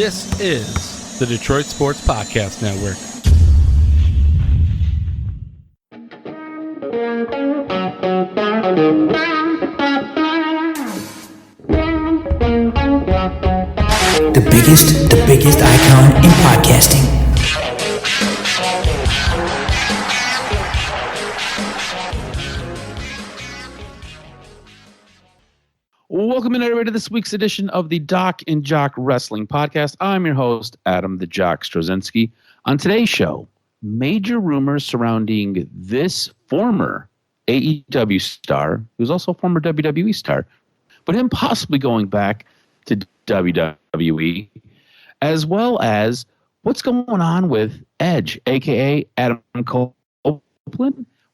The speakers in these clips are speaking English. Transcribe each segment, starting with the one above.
This is the Detroit Sports Podcast Network. The biggest icon in podcasting. Welcome in, everybody, to this week's edition of the DocNJock Wrestling Podcast. I'm your host, Adam the Jock Strozinski. On today's show, major rumors surrounding this former AEW star, who's also a former WWE star, but him possibly going back to WWE, as well as what's going on with Edge, a.k.a. Adam Copeland.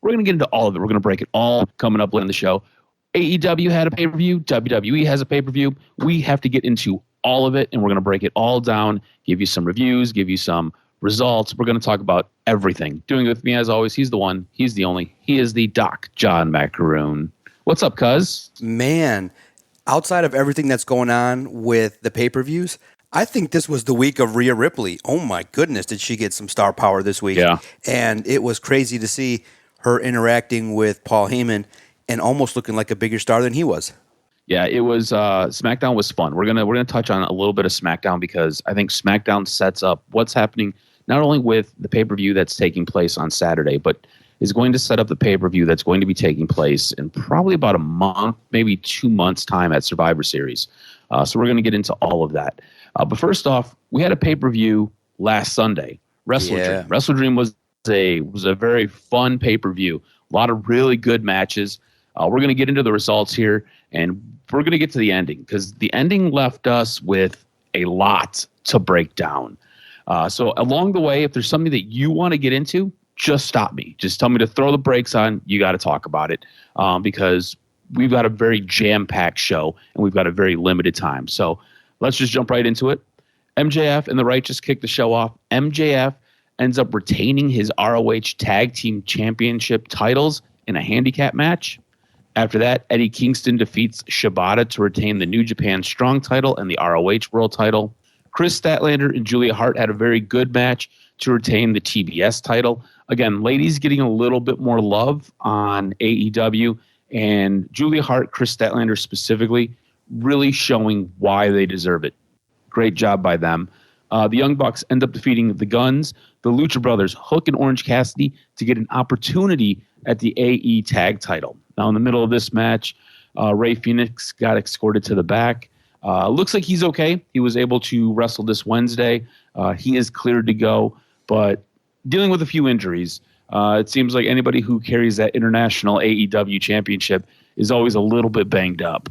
We're going to get into all of it. We're going to break it all coming up later in the show. AEW had a pay-per-view. WWE has a pay-per-view. We have to get into all of it, and we're going to break it all down, give you some reviews, give you some results. We're going to talk about everything. Doing it with me, as always, he's the one, he's the only, he is the Doc, John Macaroon. What's up, cuz? Man, outside of everything that's going on with the pay-per-views, I think this was the week of Rhea Ripley. Oh, my goodness, did she get some star power this week. Yeah. And it was crazy to see her interacting with Paul Heyman and almost looking like a bigger star than he was. Yeah, it was. SmackDown was fun. We're gonna touch on a little bit of SmackDown because I think SmackDown sets up what's happening not only with the pay-per-view that's taking place on Saturday, but is going to set up the pay-per-view that's going to be taking place in probably about a month, maybe 2 months' time at Survivor Series. So we're going to get into all of that. But first off, we had a pay-per-view last Sunday. WrestleDream. Yeah. WrestleDream was a very fun pay-per-view. A lot of really good matches. We're going to get into the results here, and we're going to get to the ending because the ending left us with a lot to break down. So along the way, if there's something that you want to get into, just stop me. Just tell me to throw the brakes on. You got to talk about it because we've got a very jam-packed show, and we've got a very limited time. So let's just jump right into it. MJF and the Righteous kick the show off. MJF ends up retaining his ROH Tag Team Championship titles in a handicap match. After that, Eddie Kingston defeats Shibata to retain the New Japan Strong title and the ROH World title. Chris Statlander and Julia Hart had a very good match to retain the TBS title. Again, ladies getting a little bit more love on AEW, and Julia Hart, Chris Statlander specifically, really showing why they deserve it. Great job by them. The Young Bucks end up defeating the Guns, the Lucha Brothers, Hook and Orange Cassidy, to get an opportunity at the AE Tag title. Now, in the middle of this match, Rey Fenix got escorted to the back. Looks like he's okay. He was able to wrestle this Wednesday. He is cleared to go, but dealing with a few injuries. It seems like anybody who carries that international AEW championship is always a little bit banged up.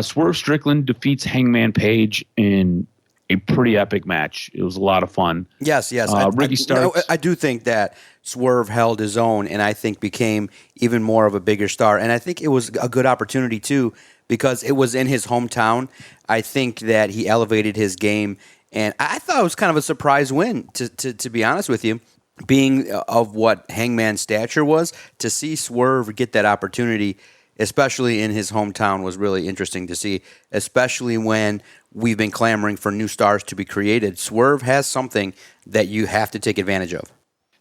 Swerve Strickland defeats Hangman Page in a pretty epic match. It was a lot of fun. Yes. Ricky Starks. I do think that Swerve held his own and I think became even more of a bigger star. And I think it was a good opportunity, too, because it was in his hometown. I think that he elevated his game. And I thought it was kind of a surprise win, to be honest with you. Being of what Hangman's stature was, to see Swerve get that opportunity, especially in his hometown, was really interesting to see, especially when we've been clamoring for new stars to be created. Swerve has something that you have to take advantage of.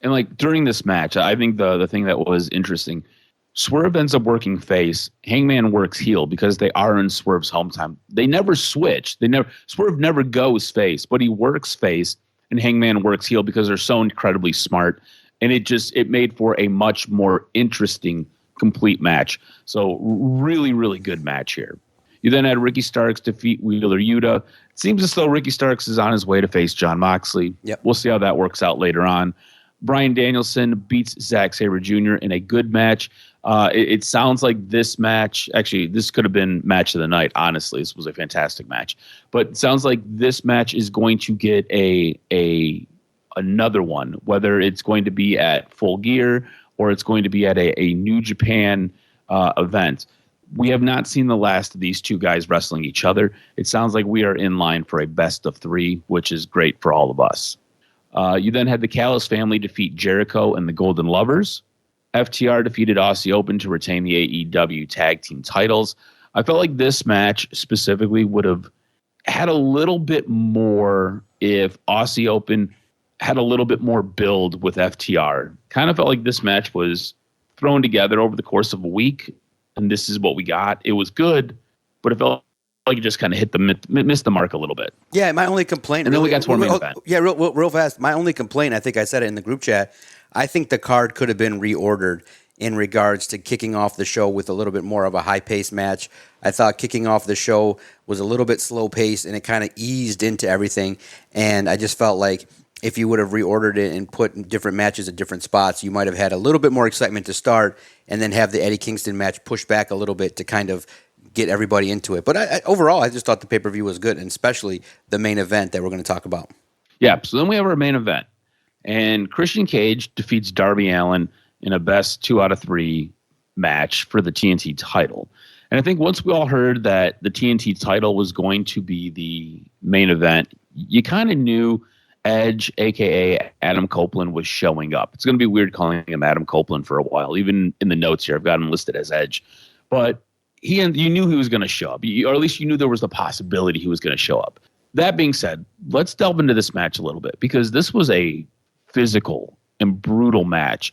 And like during this match, I think the thing that was interesting, Swerve ends up working face, Hangman works heel because they are in Swerve's hometown. They never switch. Swerve never goes face, but he works face and Hangman works heel because they're so incredibly smart. And it made for a much more interesting, complete match. So really, really good match here. You then had Ricky Starks defeat Wheeler Yuta. It seems as though Ricky Starks is on his way to face Jon Moxley. Yep. We'll see how that works out later on. Bryan Danielson beats Zack Sabre Jr. in a good match. It sounds like this match, actually, this could have been match of the night, honestly. This was a fantastic match. But it sounds like this match is going to get another one, whether it's going to be at Full Gear or it's going to be at a New Japan event. We have not seen the last of these two guys wrestling each other. It sounds like we are in line for a best of three, which is great for all of us. You then had the Callis family defeat Jericho and the Golden Lovers. FTR defeated Aussie Open to retain the AEW tag team titles. I felt like this match specifically would have had a little bit more if Aussie Open had a little bit more build with FTR. Kind of felt like this match was thrown together over the course of a week, and this is what we got. It was good, but it felt like it just kind of missed the mark a little bit. Yeah, my only complaint. And then we got to our main event. Yeah, real fast. My only complaint, I think I said it in the group chat, I think the card could have been reordered in regards to kicking off the show with a little bit more of a high-paced match. I thought kicking off the show was a little bit slow-paced, and it kind of eased into everything. And I just felt like if you would have reordered it and put different matches at different spots, you might have had a little bit more excitement to start and then have the Eddie Kingston match push back a little bit to kind of get everybody into it. But overall, I just thought the pay-per-view was good, and especially the main event that we're going to talk about. Yeah, so then we have our main event. And Christian Cage defeats Darby Allin in a best 2 out of 3 match for the TNT title. And I think once we all heard that the TNT title was going to be the main event, you kind of knew Edge, a.k.a. Adam Copeland, was showing up. It's going to be weird calling him Adam Copeland for a while. Even in the notes here, I've got him listed as Edge. But you knew he was going to show up, or at least you knew there was the possibility he was going to show up. That being said, let's delve into this match a little bit, because this was a physical and brutal match.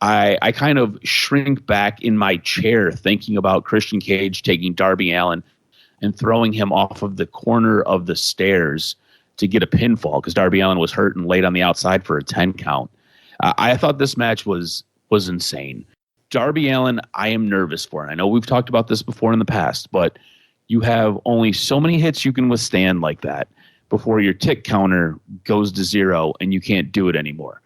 I kind of shrink back in my chair thinking about Christian Cage taking Darby Allin and throwing him off of the corner of the stairs to get a pinfall, because Darby Allin was hurt and laid on the outside for a 10 count. I thought this match was insane. Darby Allin, I am nervous for. And I know we've talked about this before in the past, but you have only so many hits you can withstand like that before your tick counter goes to 0 and you can't do it anymore.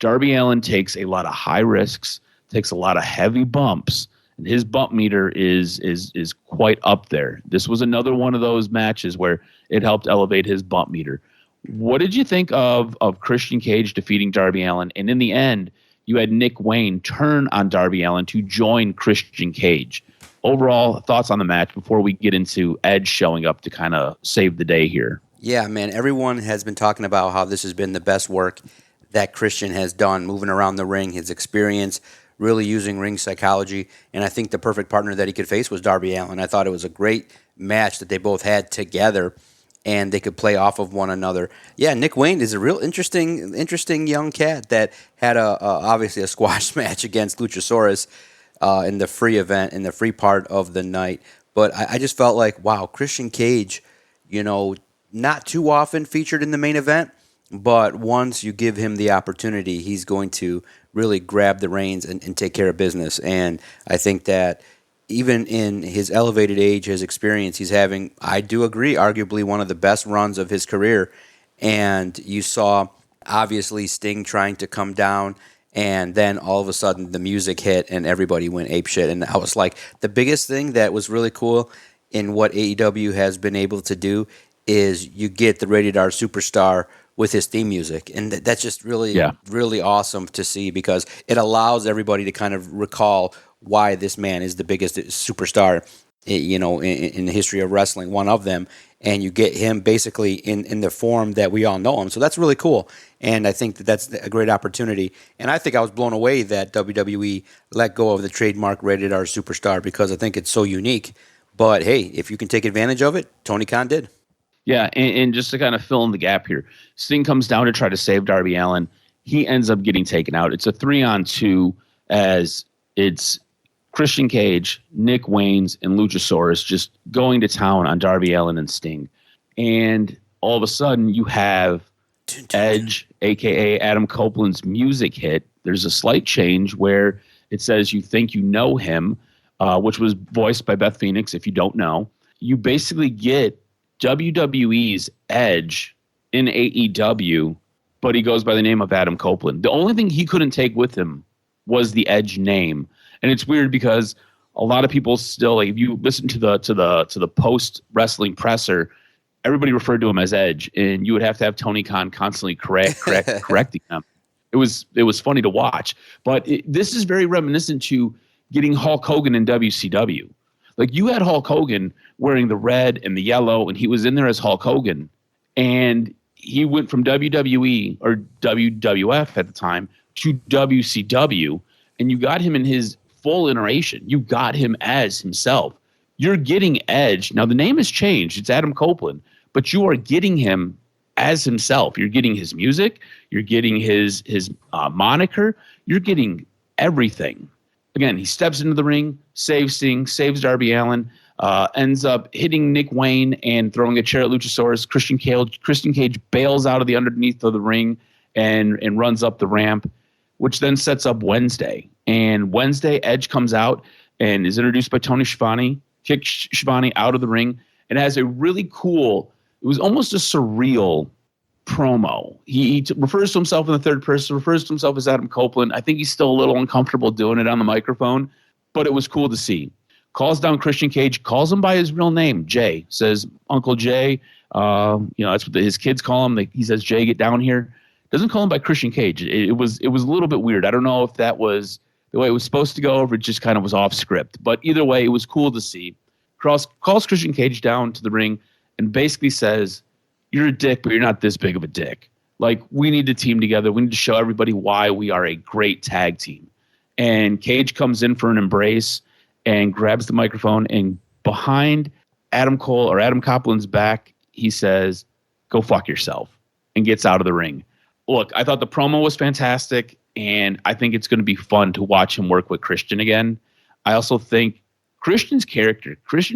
Darby Allin takes a lot of high risks, takes a lot of heavy bumps, and his bump meter is quite up there. This was another one of those matches where it helped elevate his bump meter. What did you think of Christian Cage defeating Darby Allin? And in the end, you had Nick Wayne turn on Darby Allin to join Christian Cage. Overall, thoughts on the match before we get into Edge showing up to kind of save the day here? Yeah, man, everyone has been talking about how this has been the best work that Christian has done, moving around the ring, his experience, really using ring psychology, and I think the perfect partner that he could face was Darby Allin. I thought it was a great match that they both had together, and they could play off of one another. Yeah, Nick Wayne is a real interesting young cat that had obviously a squash match against Luchasaurus in the free event, in the free part of the night. But I just felt like, wow, Christian Cage, not too often featured in the main event, but once you give him the opportunity, he's going to really grab the reins and take care of business. And I think that even in his elevated age, his experience, he's having, I do agree, arguably one of the best runs of his career. And you saw, obviously, Sting trying to come down, and then all of a sudden the music hit and everybody went apeshit. And I was like, the biggest thing that was really cool in what AEW has been able to do is you get the Rated R Superstar with his theme music. And that's just really, really awesome to see, because it allows everybody to kind of recall why this man is the biggest superstar, in the history of wrestling, one of them. And you get him basically in the form that we all know him. So that's really cool. And I think that's a great opportunity. And I think I was blown away that WWE let go of the trademark Rated R Superstar, because I think it's so unique. But hey, if you can take advantage of it, Tony Khan did. Yeah, and just to kind of fill in the gap here, Sting comes down to try to save Darby Allin. He ends up getting taken out. It's a 3-on-2, as it's Christian Cage, Nick Waynes, and Luchasaurus just going to town on Darby Allin and Sting. And all of a sudden, you have Edge, a.k.a. Adam Copeland's music hit. There's a slight change where it says "You Think You Know Him," which was voiced by Beth Phoenix, if you don't know. You basically get WWE's Edge in AEW, but he goes by the name of Adam Copeland. The only thing he couldn't take with him was the Edge name. And it's weird because a lot of people still, like, if you listen to the post wrestling presser, everybody referred to him as Edge, and you would have to have Tony Khan constantly correcting him. It was funny to watch, but this is very reminiscent to getting Hulk Hogan in WCW. Like, you had Hulk Hogan wearing the red and the yellow, and he was in there as Hulk Hogan, and he went from WWE or WWF at the time to WCW, and you got him in his full iteration. You got him as himself. You're getting Edge. Now, the name has changed. It's Adam Copeland, but you are getting him as himself. You're getting his music. You're getting his moniker. You're getting everything. Again, he steps into the ring, saves Sting, saves Darby Allin, ends up hitting Nick Wayne and throwing a chair at Luchasaurus. Christian Cage bails out of the underneath of the ring and runs up the ramp, which then sets up Wednesday. And Wednesday, Edge comes out and is introduced by Tony Schiavone, kicks Schiavone out of the ring, and has a really cool, it was almost a surreal promo. He refers to himself in the third person, refers to himself as Adam Copeland. I think he's still a little uncomfortable doing it on the microphone, but it was cool to see. Calls down Christian Cage, calls him by his real name, Jay. Says, Uncle Jay, that's what his kids call him. He says, Jay, get down here. Doesn't call him by Christian Cage. It was a little bit weird. I don't know if that was the way it was supposed to go or if it just kind of was off script. But either way, it was cool to see. Calls Christian Cage down to the ring and basically says, you're a dick, but you're not this big of a dick. Like, we need to team together. We need to show everybody why we are a great tag team. And Cage comes in for an embrace and grabs the microphone, and behind Adam Copeland's back, he says, go fuck yourself, and gets out of the ring. Look, I thought the promo was fantastic, and I think it's going to be fun to watch him work with Christian again. I also think Christian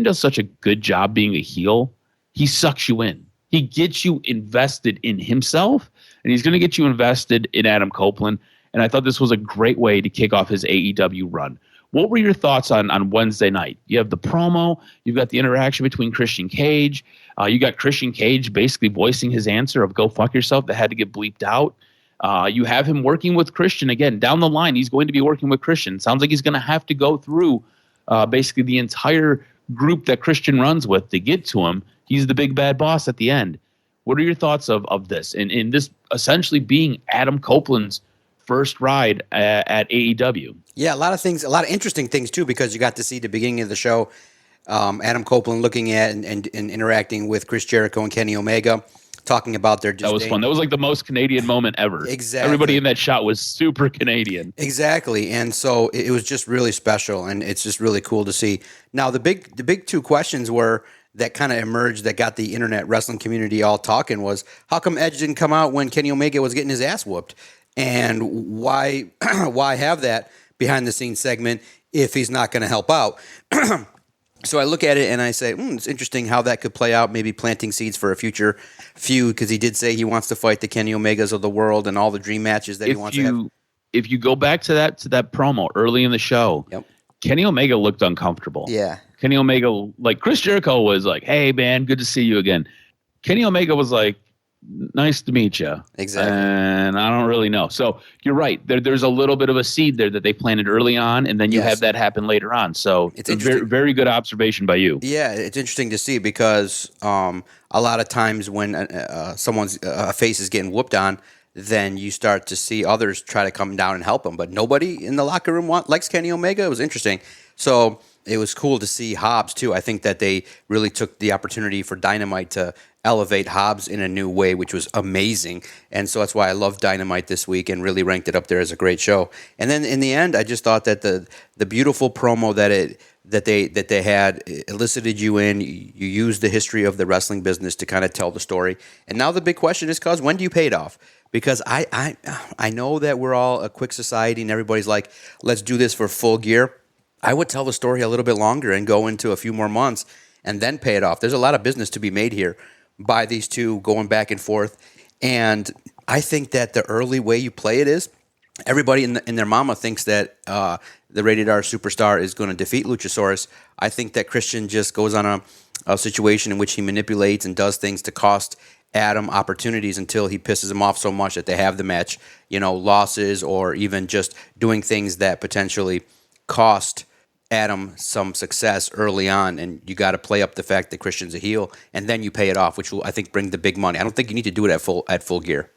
does such a good job being a heel. He sucks you in. He gets you invested in himself, and he's going to get you invested in Adam Copeland. And I thought this was a great way to kick off his AEW run. What were your thoughts on Wednesday night? You have the promo. You've got the interaction between Christian Cage. You got Christian Cage basically voicing his answer of go fuck yourself that had to get bleeped out. You have him working with Christian. Again, down the line, he's going to be working with Christian. Sounds like he's going to have to go through basically the entire group that Christian runs with to get to him. He's the big bad boss at the end. What are your thoughts of this? And this essentially being Adam Copeland's first ride at AEW. Yeah, a lot of interesting things too, because you got to see the beginning of the show, Adam Copeland looking at and interacting with Chris Jericho and Kenny Omega, talking about their disdain. That was fun. That was like the most Canadian moment ever. Exactly. Everybody in that shot was super Canadian. Exactly. And so it was just really special, and it's just really cool to see. Now, the big two questions were that kind of emerged that got the internet wrestling community all talking was, how come Edge didn't come out when Kenny Omega was getting his ass whooped? And why have that behind-the-scenes segment if he's not going to help out? So I look at it and I say, it's interesting how that could play out, maybe planting seeds for a future feud, because he did say he wants to fight the Kenny Omegas of the world and all the dream matches that he wants to have. If you go back to that promo early in the show, yep. Kenny Omega looked uncomfortable. Yeah. Kenny Omega, like Chris Jericho was like, hey, man, good to see you again. Kenny Omega was like, nice to meet you. Exactly. And I don't really know. So you're right. There's a little bit of a seed there that they planted early on, and then you have that happen later on. So it's a very, very good observation by you. Yeah, it's interesting to see because a lot of times when someone's face is getting whooped on, then you start to see others try to come down and help him. But nobody in the locker room likes Kenny Omega. It was interesting. So it was cool to see Hobbs, too. I think that they really took the opportunity for Dynamite to elevate Hobbs in a new way, which was amazing. And so that's why I love Dynamite this week and really ranked it up there as a great show. And then in the end, I just thought that the beautiful promo that they had elicited you in. You used the history of the wrestling business to kind of tell the story. And now the big question is, cuz, when do you pay it off? Because I know that we're all a quick society and everybody's like, let's do this for full gear. I would tell the story a little bit longer and go into a few more months and then pay it off. There's a lot of business to be made here by these two going back and forth. And I think that the early way you play it is everybody in their mama thinks that the Rated R Superstar is going to defeat Luchasaurus. I think that Christian just goes on a situation in which he manipulates and does things to cost Adam opportunities until he pisses him off so much that they have the match, losses or even just doing things that potentially cost Adam some success early on, and you got to play up the fact that Christian's a heel, and then you pay it off, which will, I think, bring the big money. I don't think you need to do it at full gear.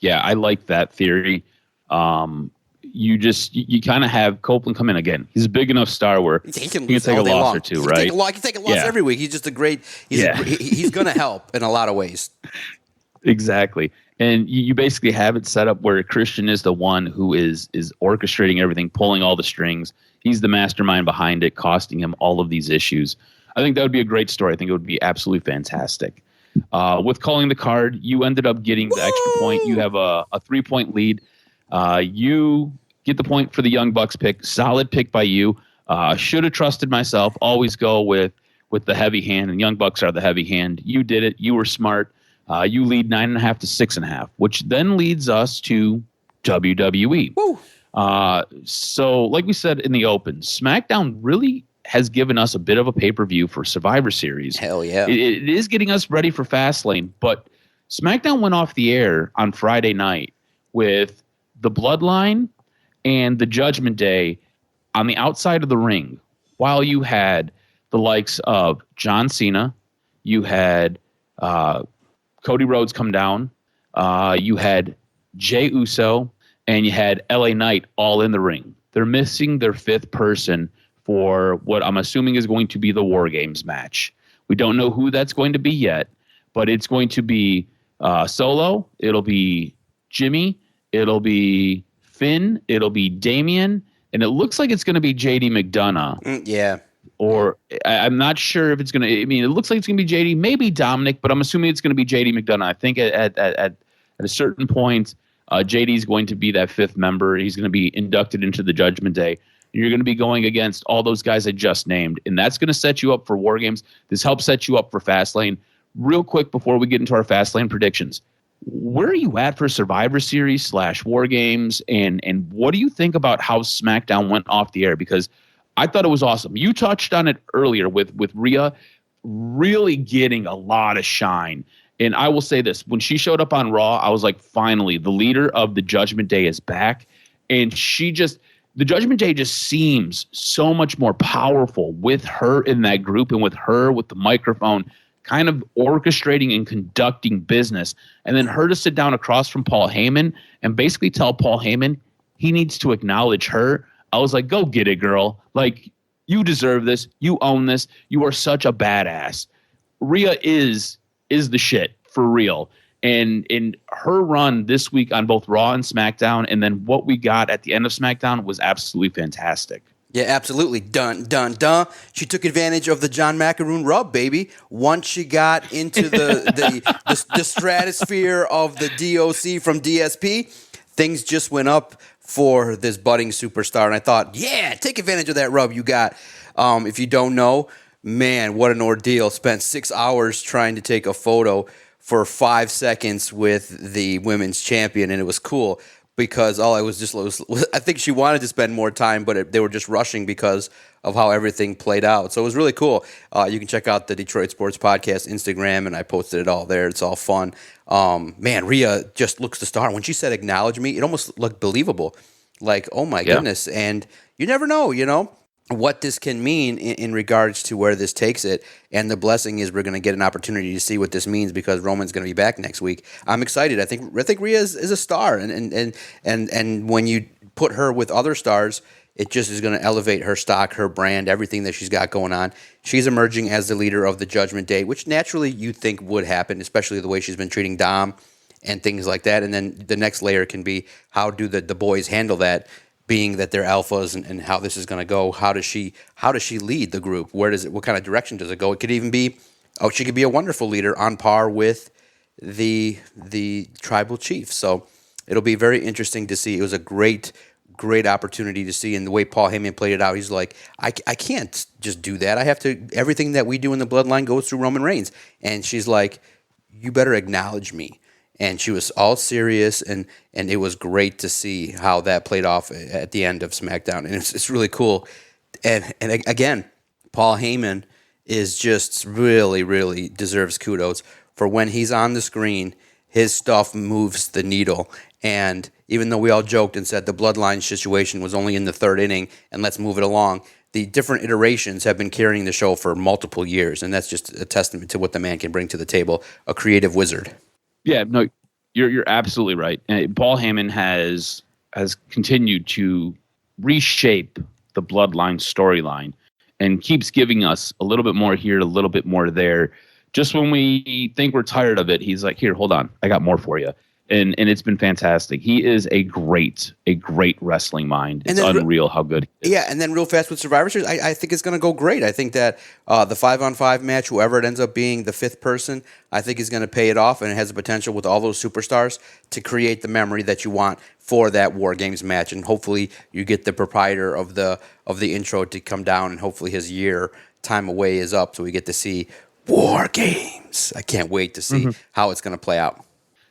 Yeah, I like that theory. You kind of have Copeland come in again. He's a big enough star where he can take a loss or two, right? He can take a loss every week. He's just a great. He's going to help in a lot of ways. Exactly. And you basically have it set up where Christian is the one who is orchestrating everything, pulling all the strings. He's the mastermind behind it, costing him all of these issues. I think that would be a great story. I think it would be absolutely fantastic. With calling the card, you ended up getting the extra point. You have a 3-point lead. You get the point for the Young Bucks pick. Solid pick by you. Should have trusted myself. Always go with the heavy hand, and Young Bucks are the heavy hand. You did it. You were smart. You lead 9.5 to 6.5, which then leads us to WWE. Woo. So, like we said in the open, SmackDown really has given us a bit of a pay-per-view for Survivor Series. Hell yeah. It is getting us ready for Fastlane, but SmackDown went off the air on Friday night with the Bloodline and the Judgment Day on the outside of the ring, while you had the likes of John Cena, you had Cody Rhodes come down, you had Jey Uso, and you had LA Knight all in the ring. They're missing their fifth person for what I'm assuming is going to be the War Games match. We don't know who that's going to be yet, but it's going to be Solo, it'll be Jimmy, it'll be Finn, it'll be Damian, and it looks like it's going to be JD McDonough. Yeah. Or I'm not sure if it's going to, I mean, it looks like it's going to be JD, maybe Dominic, but I'm assuming it's going to be JD McDonough. I think at a certain point, JD is going to be that fifth member. He's going to be inducted into the Judgment Day. You're going to be going against all those guys I just named, and that's going to set you up for War Games. This helps set you up for Fastlane. Real quick before we get into our Fastlane predictions, where are you at for Survivor Series / War Games, and what do you think about how SmackDown went off the air? Because I thought it was awesome. You touched on it earlier with Rhea really getting a lot of shine. And I will say this, when she showed up on Raw, I was like, finally, the leader of the Judgment Day is back. And the Judgment Day just seems so much more powerful with her in that group and with her with the microphone kind of orchestrating and conducting business. And then her to sit down across from Paul Heyman and basically tell Paul Heyman he needs to acknowledge her. I was like, go get it, girl. Like, you deserve this. You own this. You are such a badass. Rhea is the shit for real. And in her run this week on both Raw and SmackDown, and then what we got at the end of SmackDown was absolutely fantastic. Yeah, absolutely. Dun, dun, dun. She took advantage of the John Macaroon rub, baby. Once she got into the stratosphere of the DOC from DSP, things just went up for this budding superstar. And I thought, yeah, take advantage of that rub you got. If you don't know, man, what an ordeal. Spent 6 hours trying to take a photo for 5 seconds with the women's champion, and it was cool because all I was I think she wanted to spend more time, but they were just rushing because of how everything played out. So it was really cool. You can check out the Detroit Sports Podcast Instagram, and I posted it all there. It's all fun. Man, Rhea just looks the star. When she said acknowledge me, it almost looked believable. Like, oh my goodness. And you never know, what this can mean in regards to where this takes it. And the blessing is we're going to get an opportunity to see what this means because Roman's going to be back next week. I'm excited. I think Rhea is a star. And when you put her with other stars, it just is going to elevate her stock, her brand, everything that she's got going on. She's emerging as the leader of the Judgment Day, which naturally you'd think would happen, especially the way she's been treating Dom and things like that. And then the next layer can be, how do the boys handle that, being that they're alphas, and how this is going to go? How does she lead the group? What kind of direction does it go? It could even be, she could be a wonderful leader on par with the tribal chief. So it'll be very interesting to see. It was a great opportunity to see, and the way Paul Heyman played it out, he's like, I can't just do that. I have to, everything that we do in the bloodline goes through Roman Reigns. And she's like, you better acknowledge me. And she was all serious, and it was great to see how that played off at the end of SmackDown. And it's really cool. And again, Paul Heyman is just really, really deserves kudos for when he's on the screen, his stuff moves the needle. And even though we all joked and said the bloodline situation was only in the third inning and let's move it along, the different iterations have been carrying the show for multiple years. And that's just a testament to what the man can bring to the table, a creative wizard. Yeah, no, you're absolutely right. And Paul Heyman has continued to reshape the bloodline storyline and keeps giving us a little bit more here, a little bit more there. Just when we think we're tired of it, he's like, here, hold on, I got more for you. and it's been fantastic. He is a great wrestling mind. It's unreal how good he is. Yeah, and then real fast with Survivor Series, I think it's going to go great. I think that the 5-on-5 match, whoever it ends up being, the fifth person, I think is going to pay it off, and it has the potential with all those superstars to create the memory that you want for that War Games match. And hopefully you get the proprietor of the intro to come down, and hopefully his time away is up, so we get to see War Games. I can't wait to see how it's going to play out.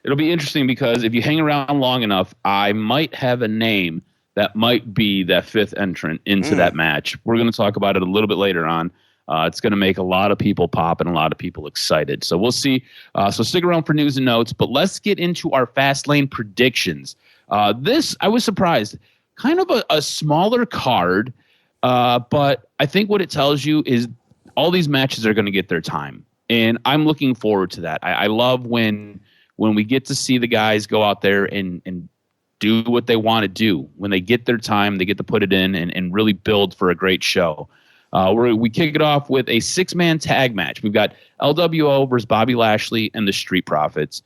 It'll be interesting because if you hang around long enough, I might have a name that might be that fifth entrant into that match. We're going to talk about it a little bit later on. It's going to make a lot of people pop and a lot of people excited. So we'll see. So stick around for news and notes, but let's get into our Fastlane predictions. This, I was surprised, kind of a smaller card, but I think what it tells you is all these matches are going to get their time. And I'm looking forward to that. I love when we get to see the guys go out there and do what they want to do. When they get their time, they get to put it in and really build for a great show. We kick it off with a 6-man tag match. We've got LWO versus Bobby Lashley and the Street Profits.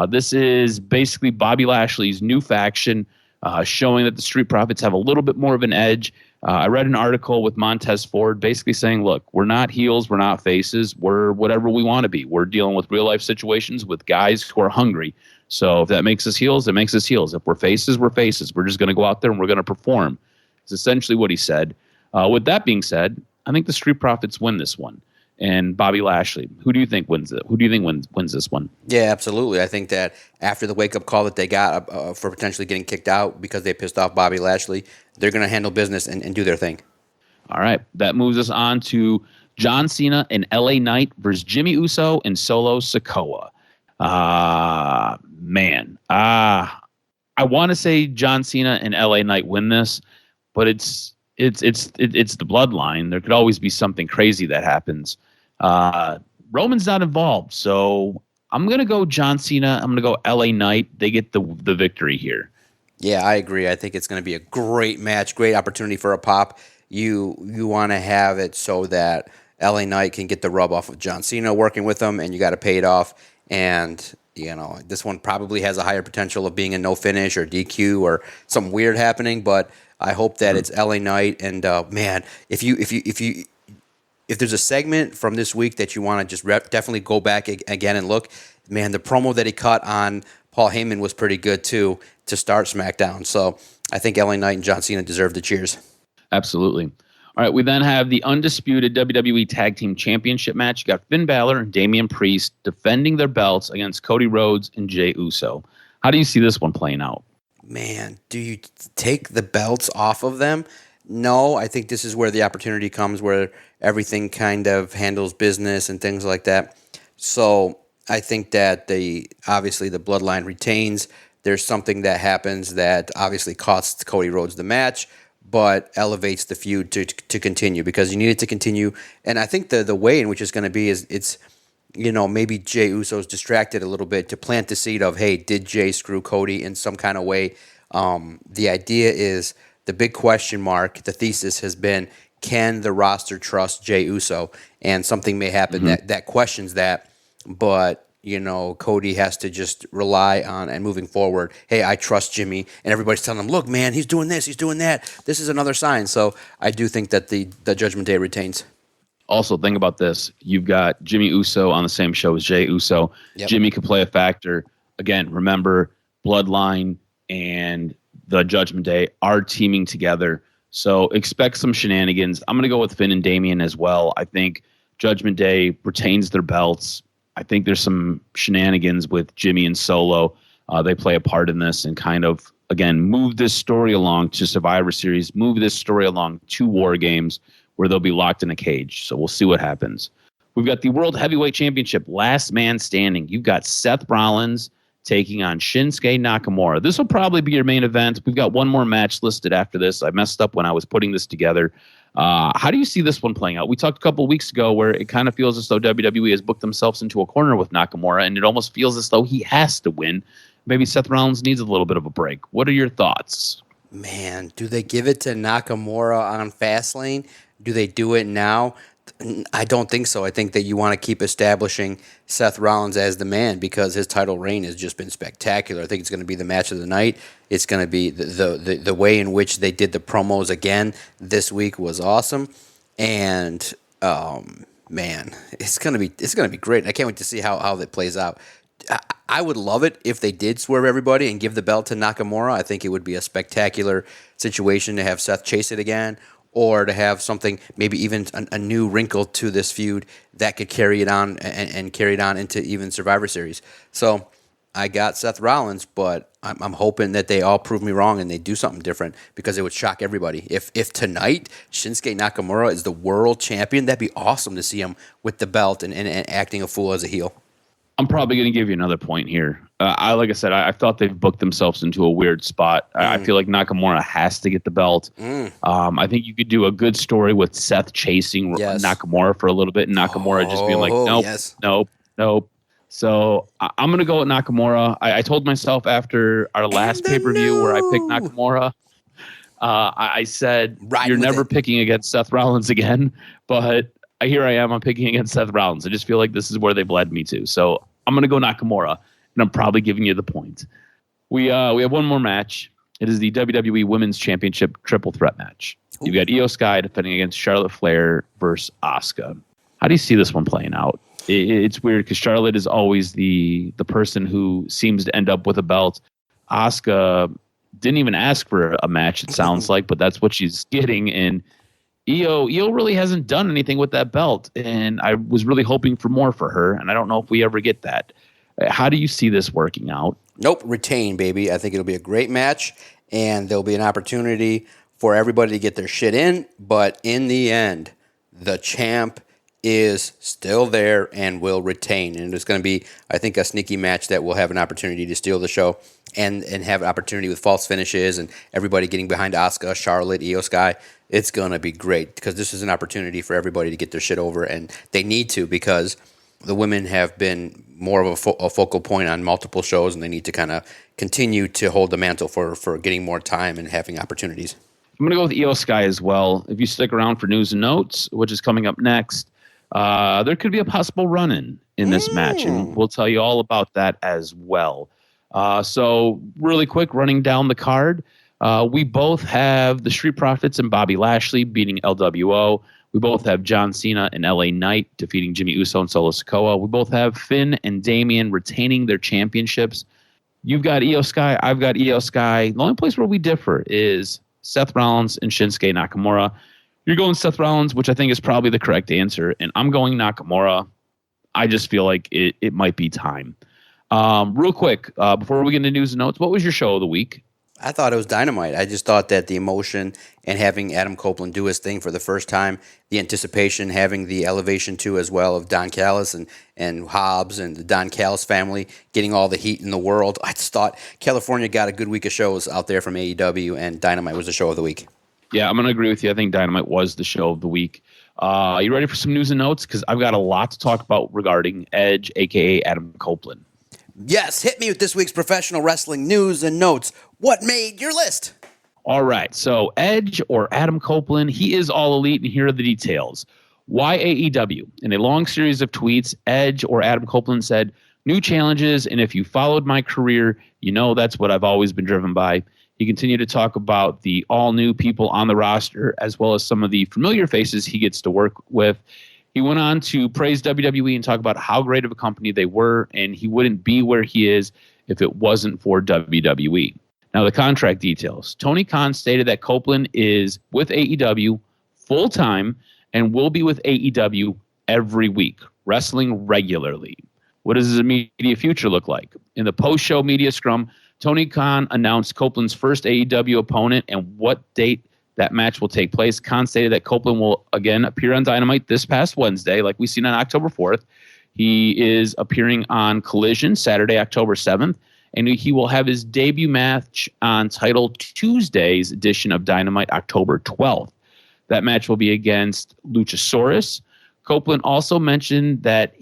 This is basically Bobby Lashley's new faction, showing that the Street Profits have a little bit more of an edge. I read an article with Montez Ford basically saying, look, we're not heels, we're not faces, we're whatever we want to be. We're dealing with real-life situations with guys who are hungry. So if that makes us heels, it makes us heels. If we're faces, we're faces. We're just going to go out there and we're going to perform. It's essentially what he said. With that being said, I think the Street Profits win this one. And Bobby Lashley, who do you think wins it? Who do you think wins this one? Yeah, absolutely. I think that after the wake-up call that they got for potentially getting kicked out because they pissed off Bobby Lashley, they're going to handle business and do their thing. All right. That moves us on to John Cena and LA Knight versus Jimmy Uso and Solo Sikoa. Man. I want to say John Cena and LA Knight win this, but it's the bloodline. There could always be something crazy that happens. Roman's not involved, so I'm going to go John Cena. I'm going to go LA Knight. They get the victory here. Yeah, I agree. I think it's going to be a great match, great opportunity for a pop. You want to have it so that LA Knight can get the rub off of John Cena working with them, and you got to pay it off. And this one probably has a higher potential of being a no finish or DQ or something weird happening. But I hope that it's LA Knight. And man, if there's a segment from this week that you want to just definitely go back again and look, man, the promo that he cut on Paul Heyman was pretty good too to start SmackDown. So I think LA Knight and John Cena deserve the cheers. Absolutely. All right, we then have the undisputed WWE Tag Team Championship match. You got Finn Balor and Damian Priest defending their belts against Cody Rhodes and Jey Uso. How do you see this one playing out? Man, do you take the belts off of them? No, I think this is where the opportunity comes where everything kind of handles business and things like that. So I think that obviously the bloodline retains. There's something that happens that obviously costs Cody Rhodes the match, but elevates the feud to continue because you need it to continue. And I think the way in which it's going to be is it's, maybe Jey Uso's distracted a little bit to plant the seed of, hey, did Jey screw Cody in some kind of way? The idea is the big question mark, the thesis has been, can the roster trust Jey Uso? And something may happen that questions that, but Cody has to just rely on and moving forward, hey, I trust Jimmy. And everybody's telling him, look, man, he's doing this, he's doing that. This is another sign. So I do think that the Judgment Day retains. Also, think about this. You've got Jimmy Uso on the same show as Jey Uso. Yep. Jimmy could play a factor. Again, remember, Bloodline and the Judgment Day are teaming together. So expect some shenanigans. I'm going to go with Finn and Damian as well. I think Judgment Day retains their belts. I think there's some shenanigans with Jimmy and Solo. They play a part in this and kind of, again, move this story along to Survivor Series, move this story along to War Games where they'll be locked in a cage. So we'll see what happens. We've got the World Heavyweight Championship, last man standing. You've got Seth Rollins taking on Shinsuke Nakamura. This will probably be your main event. We've got one more match listed after this. I messed up when I was putting this together. How do you see this one playing out? We talked a couple of weeks ago where it kind of feels as though WWE has booked themselves into a corner with Nakamura, and it almost feels as though he has to win. Maybe Seth Rollins needs a little bit of a break. What are your thoughts? Man, do they give it to Nakamura on Fastlane? Do they do it now? I don't think so. I think that you want to keep establishing Seth Rollins as the man because his title reign has just been spectacular. I think it's going to be the match of the night. It's going to be the way in which they did the promos again this week was awesome, and man, it's gonna be great. I can't wait to see how that plays out. I would love it if they did swerve everybody and give the belt to Nakamura. I think it would be a spectacular situation to have Seth chase it again, or to have something, maybe even a new wrinkle to this feud that could carry it on and carry it on into even Survivor Series. So I got Seth Rollins, but I'm hoping that they all prove me wrong and they do something different because it would shock everybody. If tonight Shinsuke Nakamura is the world champion, that'd be awesome to see him with the belt and acting a fool as a heel. I'm probably going to give you another point here. Like I said, I thought they've booked themselves into a weird spot. I feel like Nakamura has to get the belt. I think you could do a good story with Seth chasing Nakamura for a little bit, and Nakamura just being like, nope. So I'm going to go with Nakamura. I told myself after our last pay-per-view where I picked Nakamura, I said, you're never picking against Seth Rollins again, but here I am. I'm picking against Seth Rollins. I just feel like this is where they've led me to. So I'm going to go Nakamura, and I'm probably giving you the point. We have one more match. It is the WWE Women's Championship Triple Threat match. You've got Io Sky defending against Charlotte Flair versus Asuka. How do you see this one playing out? It's weird because Charlotte is always the person who seems to end up with a belt. Asuka didn't even ask for a match, it sounds like, but that's what she's getting. And Io really hasn't done anything with that belt, and I was really hoping for more for her, and I don't know if we ever get that. How do you see this working out? Nope, retain, baby. I think it'll be a great match, and there'll be an opportunity for everybody to get their shit in, but in the end, the champ is still there and will retain, and it's going to be, I think, a sneaky match that will have an opportunity to steal the show and have an opportunity with false finishes and everybody getting behind Asuka, Charlotte, Io Sky. It's going to be great because this is an opportunity for everybody to get their shit over, and they need to because the women have been more of a focal point on multiple shows, and they need to kind of continue to hold the mantle for getting more time and having opportunities. I'm going to go with Io Sky as well. If you stick around for news and notes, which is coming up next, there could be a possible run-in in this match, and we'll tell you all about that as well. So really quick, running down the card, we both have the Street Profits and Bobby Lashley beating LWO. We both have John Cena and LA Knight defeating Jimmy Uso and Solo Sikoa. We both have Finn and Damian retaining their championships. You've got Io Sky. I've got Io Sky. The only place where we differ is Seth Rollins and Shinsuke Nakamura. You're going Seth Rollins, which I think is probably the correct answer, and I'm going Nakamura. I just feel like it might be time. Real quick, before we get into news and notes, what was your show of the week? I thought it was Dynamite. I just thought that the emotion and having Adam Copeland do his thing for the first time, the anticipation, having the elevation too as well of Don Callis and Hobbs and the Don Callis family getting all the heat in the world. I just thought California got a good week of shows out there from AEW, and Dynamite was the show of the week. Yeah, I'm going to agree with you. I think Dynamite was the show of the week. Are you ready for some news and notes? Because I've got a lot to talk about regarding Edge, a.k.a. Adam Copeland. Yes, hit me with this week's professional wrestling news and notes. What made your list? All right, so Edge or Adam Copeland, he is all elite, and here are the details. Why AEW? In a long series of tweets, Edge or Adam Copeland said, "New challenges, and if you followed my career, you know that's what I've always been driven by." He continued to talk about the all-new people on the roster, as well as some of the familiar faces he gets to work with. He went on to praise WWE and talk about how great of a company they were, and he wouldn't be where he is if it wasn't for WWE. Now, the contract details. Tony Khan stated that Copeland is with AEW full-time and will be with AEW every week, wrestling regularly. What does his immediate future look like? In the post-show media scrum, Tony Khan announced Copeland's first AEW opponent and what date that match will take place. Khan stated that Copeland will again appear on Dynamite this past Wednesday, like we've seen on October 4th. He is appearing on Collision Saturday, October 7th, and he will have his debut match on Title Tuesday's edition of Dynamite, October 12th. That match will be against Luchasaurus. Copeland also mentioned that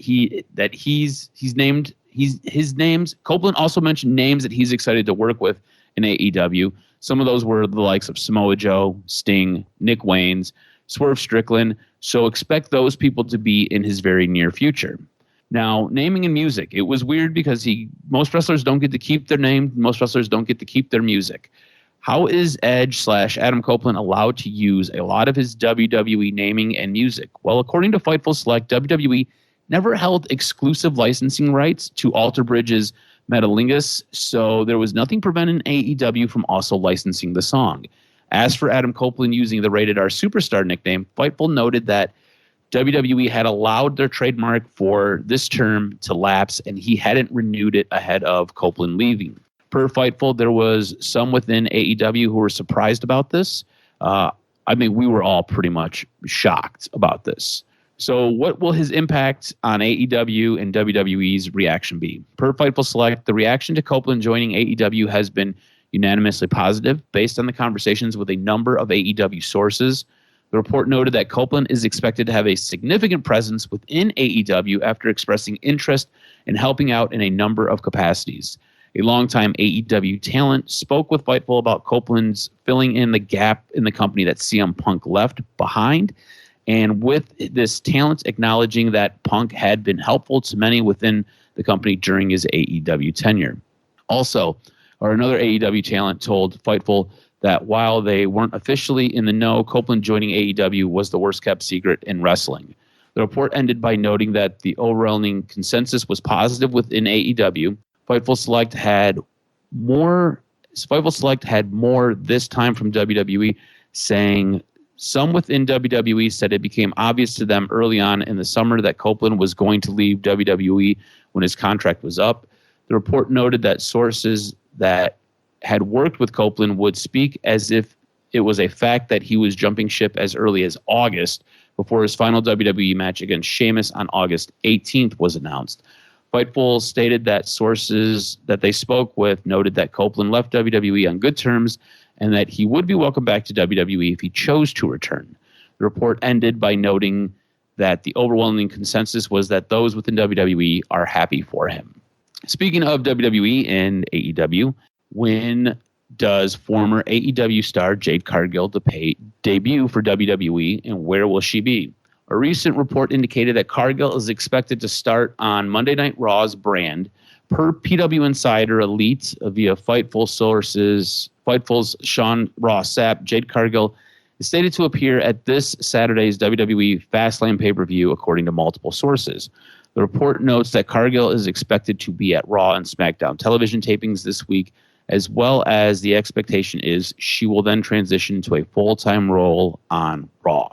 Copeland also mentioned names that he's excited to work with in AEW. Some of those were the likes of Samoa Joe, Sting, Nick Waynes, Swerve Strickland. So expect those people to be in his very near future. Now, naming and music. It was weird because most wrestlers don't get to keep their name. Most wrestlers don't get to keep their music. How is Edge/Adam Copeland allowed to use a lot of his WWE naming and music? Well, according to Fightful Select, WWE never held exclusive licensing rights to Alter Bridge's Metalingus, so there was nothing preventing AEW from also licensing the song. As for Adam Copeland using the Rated R Superstar nickname, Fightful noted that WWE had allowed their trademark for this term to lapse, and he hadn't renewed it ahead of Copeland leaving. Per Fightful, there was some within AEW who were surprised about this. I mean, we were all pretty much shocked about this. So what will his impact on AEW and WWE's reaction be? Per Fightful Select, the reaction to Copeland joining AEW has been unanimously positive based on the conversations with a number of AEW sources. The report noted that Copeland is expected to have a significant presence within AEW after expressing interest in helping out in a number of capacities. A longtime AEW talent spoke with Fightful about Copeland's filling in the gap in the company that CM Punk left behind, and with this talent acknowledging that Punk had been helpful to many within the company during his AEW tenure. Also, another AEW talent told Fightful that while they weren't officially in the know, Copeland joining AEW was the worst-kept secret in wrestling. The report ended by noting that the overwhelming consensus was positive within AEW. Fightful Select had more this time from WWE, saying some within WWE said it became obvious to them early on in the summer that Copeland was going to leave WWE when his contract was up. The report noted that sources that had worked with Copeland would speak as if it was a fact that he was jumping ship as early as August before his final WWE match against Sheamus on August 18th was announced. Fightful stated that sources that they spoke with noted that Copeland left WWE on good terms and that he would be welcome back to WWE if he chose to return. The report ended by noting that the overwhelming consensus was that those within WWE are happy for him. Speaking of WWE and AEW, when does former AEW star Jade Cargill debut for WWE, and where will she be? A recent report indicated that Cargill is expected to start on Monday Night Raw's brand. Per PW Insider Elite via Fightful's Sean Ross Sapp, Jade Cargill is stated to appear at this Saturday's WWE Fastlane pay-per-view, according to multiple sources. The report notes that Cargill is expected to be at Raw and SmackDown television tapings this week, as well as the expectation is she will then transition to a full-time role on Raw.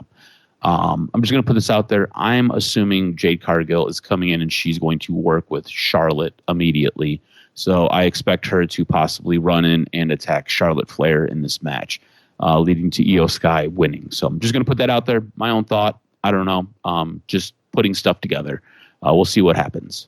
I'm just going to put this out there. I'm assuming Jade Cargill is coming in and she's going to work with Charlotte immediately. So I expect her to possibly run in and attack Charlotte Flair in this match, leading to Io Sky winning. So I'm just going to put that out there. My own thought. I don't know. Just putting stuff together. We'll see what happens.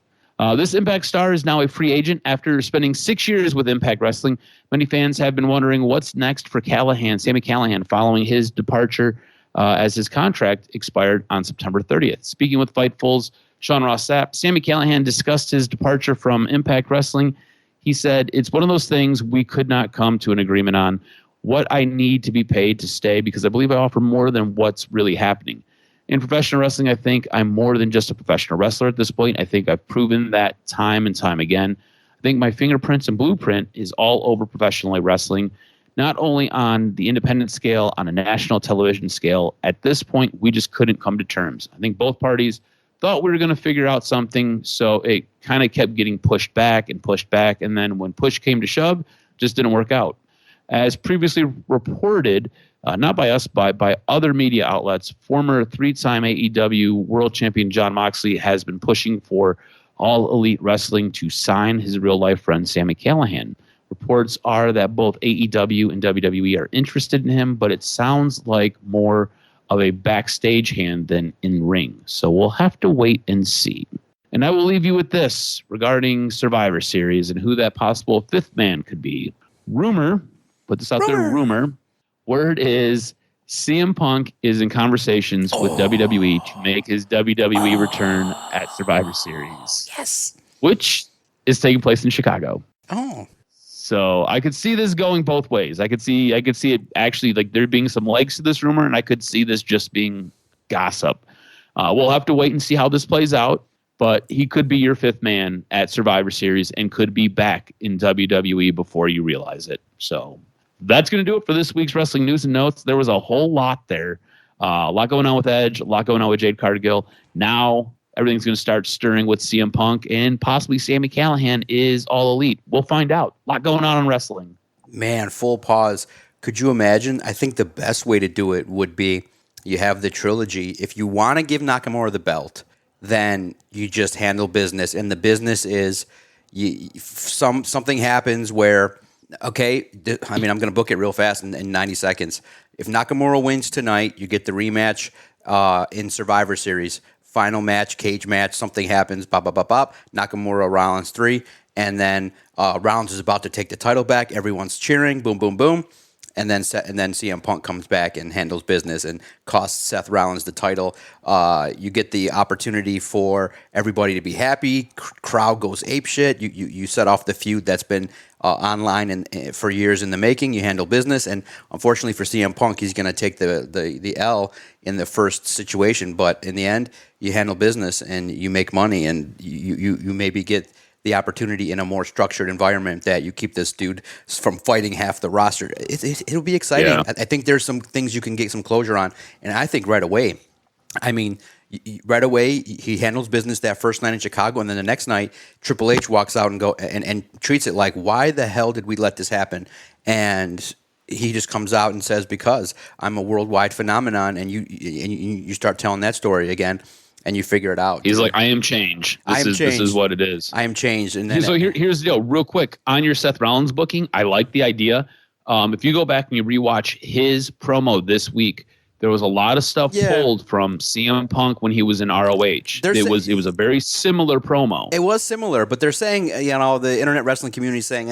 This Impact star is now a free agent after spending 6 years with Impact Wrestling. Many fans have been wondering what's next for Sami Callihan, following his departure as his contract expired on September 30th. Speaking with Fightful's Sean Ross Sapp, Sami Callihan discussed his departure from Impact Wrestling. He said, "It's one of those things we could not come to an agreement on what I need to be paid to stay, because I believe I offer more than what's really happening. In professional wrestling, I think I'm more than just a professional wrestler at this point. I think I've proven that time and time again. I think my fingerprints and blueprint is all over professional wrestling, not only on the independent scale, on a national television scale. At this point, we just couldn't come to terms. I think both parties thought we were going to figure out something, so it kind of kept getting pushed back, and then when push came to shove, just didn't work out." As previously reported, not by us, by other media outlets, former three-time AEW World Champion Jon Moxley has been pushing for All Elite Wrestling to sign his real-life friend Sami Callihan. Reports are that both AEW and WWE are interested in him, but it sounds like more of a backstage hand than in ring. So we'll have to wait and see. And I will leave you with this regarding Survivor Series and who that possible fifth man could be. Put this out there, rumor. Word is CM Punk is in conversations with WWE to make his WWE return at Survivor Series. Yes. Which is taking place in Chicago. Oh. So I could see this going both ways. I could see it actually like there being some legs to this rumor, and I could see this just being gossip. We'll have to wait and see how this plays out. But he could be your fifth man at Survivor Series and could be back in WWE before you realize it. So that's going to do it for this week's Wrestling News and Notes. There was a whole lot there. A lot going on with Edge, a lot going on with Jade Cargill. Now everything's going to start stirring with CM Punk, and possibly Sami Callihan is All Elite. We'll find out. A lot going on in wrestling. Man, full pause. Could you imagine? I think the best way to do it would be you have the trilogy. If you want to give Nakamura the belt, then you just handle business. And the business is something happens where, okay, I'm going to book it real fast in 90 seconds. If Nakamura wins tonight, you get the rematch in Survivor Series. Final match, cage match, something happens, bop, bop, bop, bop. Nakamura, Rollins 3. And then Rollins is about to take the title back. Everyone's cheering, boom, boom, boom. And then CM Punk comes back and handles business and costs Seth Rollins the title. You get the opportunity for everybody to be happy. Crowd goes apeshit. You set off the feud that's been online and for years in the making. You handle business, and unfortunately for CM Punk, he's going to take the L in the first situation. But in the end, you handle business and you make money, and you maybe get the opportunity in a more structured environment that you keep this dude from fighting half the roster. It'll be exciting. Yeah. I think there's some things you can get some closure on. And I think right away, right away, he handles business that first night in Chicago, and then the next night, Triple H walks out and treats it like, why the hell did we let this happen? And he just comes out and says, because I'm a worldwide phenomenon, and you start telling that story again. And you figure it out. He's like, I am change. This is what it is. I am changed. And then so here's the deal. Real quick, on your Seth Rollins booking, I like the idea. If you go back and you rewatch his promo this week, there was a lot of stuff pulled from CM Punk when he was in ROH. It was a very similar promo. It was similar, but they're saying, the internet wrestling community is saying,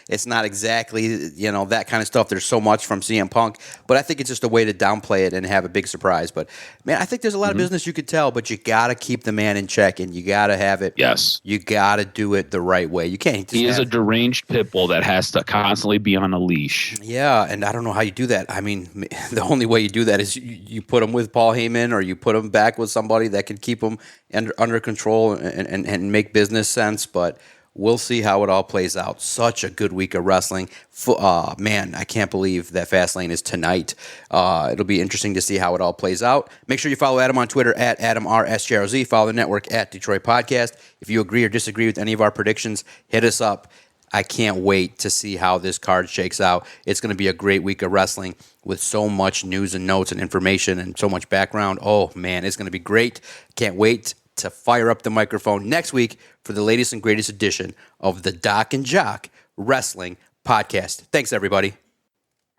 it's not exactly, that kind of stuff. There's so much from CM Punk, but I think it's just a way to downplay it and have a big surprise. But man, I think there's a lot of business you could tell, but you got to keep the man in check, and you got to have it. Yes, you got to do it the right way. You can't. He is a deranged pit bull that has to constantly be on a leash. Yeah, and I don't know how you do that. I mean, the only way you do that is you put him with Paul Heyman, or you put him back with somebody that can keep him under control and make business sense. But we'll see how it all plays out. Such a good week of wrestling. Man, I can't believe that Fastlane is tonight. It'll be interesting to see how it all plays out. Make sure you follow Adam on Twitter at AdamRSJRZ. Follow the network at Detroit Podcast. If you agree or disagree with any of our predictions, hit us up. I can't wait to see how this card shakes out. It's going to be a great week of wrestling with so much news and notes and information and so much background. Oh, man, it's going to be great. Can't wait to fire up the microphone next week for the latest and greatest edition of the Doc and Jock Wrestling Podcast. Thanks, everybody.